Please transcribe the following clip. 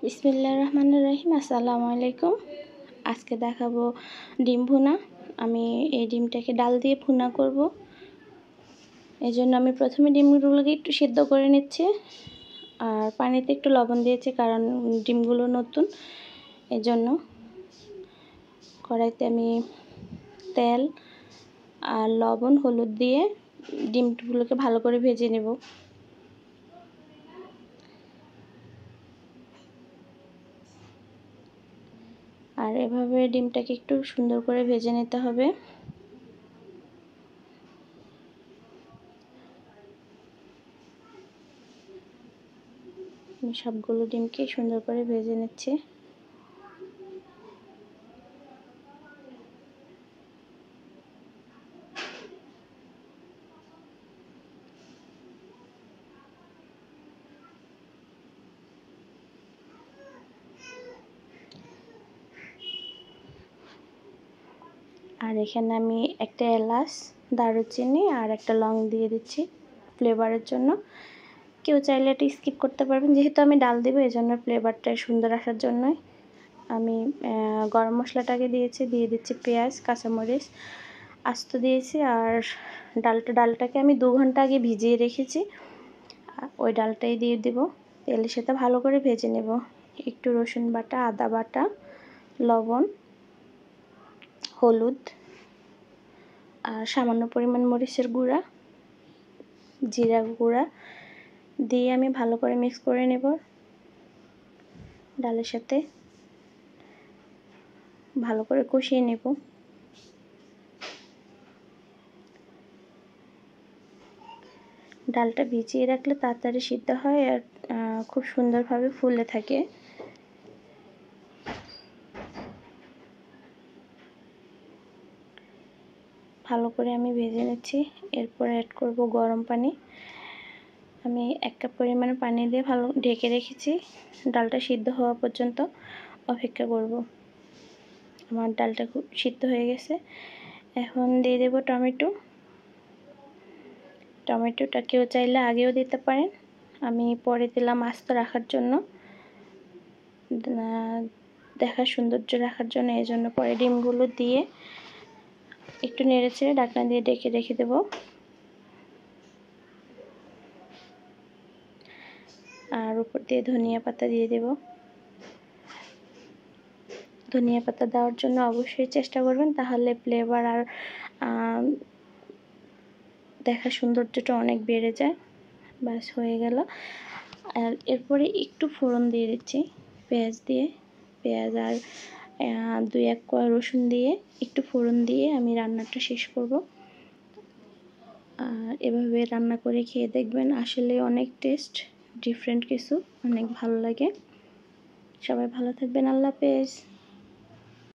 বিসমিল্লাহির রহমানির রহিম। আসসালামু আলাইকুম। আজকে দেখাবো ডিম ভুনা। আমি এই ডিমটাকে ডাল দিয়ে ভুনা করব। এই জন্য আমি প্রথমে ডিমগুলোকে একটু সিদ্ধ করে নিচ্ছি, আর পানিতে একটু লবণ দিয়েছি কারণ ডিমগুলো নতুন। এই জন্য কড়াইতে আমি তেল আর লবণ হলুদ দিয়ে ডিমগুলোকে ভালো করে ভেজে নেব। আর এভাবে ডিমটাকে একটু সুন্দর করে ভেজে নিতে হবে। আমি সবগুলো ডিমকে সুন্দর করে ভেজে নিচ্ছি। আর এখানে আমি একটা এলাচ, দারুচিনি আর একটা লং দিয়ে দিচ্ছি ফ্লেভারের জন্য। কেউ চাইলে এটা স্কিপ করতে পারবেন, যেহেতু আমি ডাল দেবো এই জন্য ফ্লেভারটা সুন্দর আসার জন্যই আমি গরম মশলাটাকে দিয়ে দিচ্ছি পেঁয়াজ, কাঁচামরিচ আস্ত দিয়েছি। আর ডালটাকে আমি 2 ঘন্টা আগে ভিজিয়ে রেখেছি, ওই ডালটাই দিয়ে দেব। তেলের সাথে ভালো করে ভেজে নেব। একটু রসুন বাটা, আদা বাটা, লবণ, হলুদ আর সামান্য পরিমাণ মরিচের গুঁড়া, জিরা গুঁড়া দিয়ে আমি ভালো করে মিক্স করে নেব। ডালের সাথে ভালো করে কষিয়ে নেব। ডালটা ভিজিয়ে রাখলে তাড়াতাড়ি সিদ্ধ হয় আর খুব সুন্দরভাবে ফুলে থাকে। ভালো করে আমি ভেজে নিচ্ছি। এরপর অ্যাড করব গরম পানি। আমি 1 কাপ পরিমাণ পানি দিয়ে ভালো ঢেকে রেখেছি। ডালটা সিদ্ধ হওয়া পর্যন্ত অপেক্ষা করব। আমার ডালটা খুব সিদ্ধ হয়ে গেছে। এখন দিয়ে দেব টমেটো। টমেটোটাকেও চাইলে আগেও দিতে পারেন, আমি পরে দিলাম আস্ত রাখার জন্য, দেখার সৌন্দর্য রাখার জন্য। এই জন্য পরে ডিমগুলো দিয়ে একটু নেড়েচেড়ে ঢাকনা দিয়ে ঢেকে রেখে দেব। আর উপর দিয়ে ধনিয়া পাতা দিয়ে দেব। ধনিয়া পাতা দেওয়ার জন্য অবশ্যই চেষ্টা করবেন, তাহলে ফ্লেভার আর দেখার সৌন্দর্যটা অনেক বেড়ে যায়। বাস হয়ে গেল। আর এরপরে একটু ফোড়ন দিয়ে দিচ্ছি পেঁয়াজ আর 2-1 কোয়া রসুন দিয়ে একটু ফোড়ন দিয়ে আমি রান্নাটা শেষ করব। আর এভাবে রান্না করে খেয়ে দেখবেন, আসলে অনেক টেস্ট, ডিফারেন্ট কিছু, অনেক ভালো লাগে। সবাই ভালো থাকবেন। আল্লাহ হাফেজ।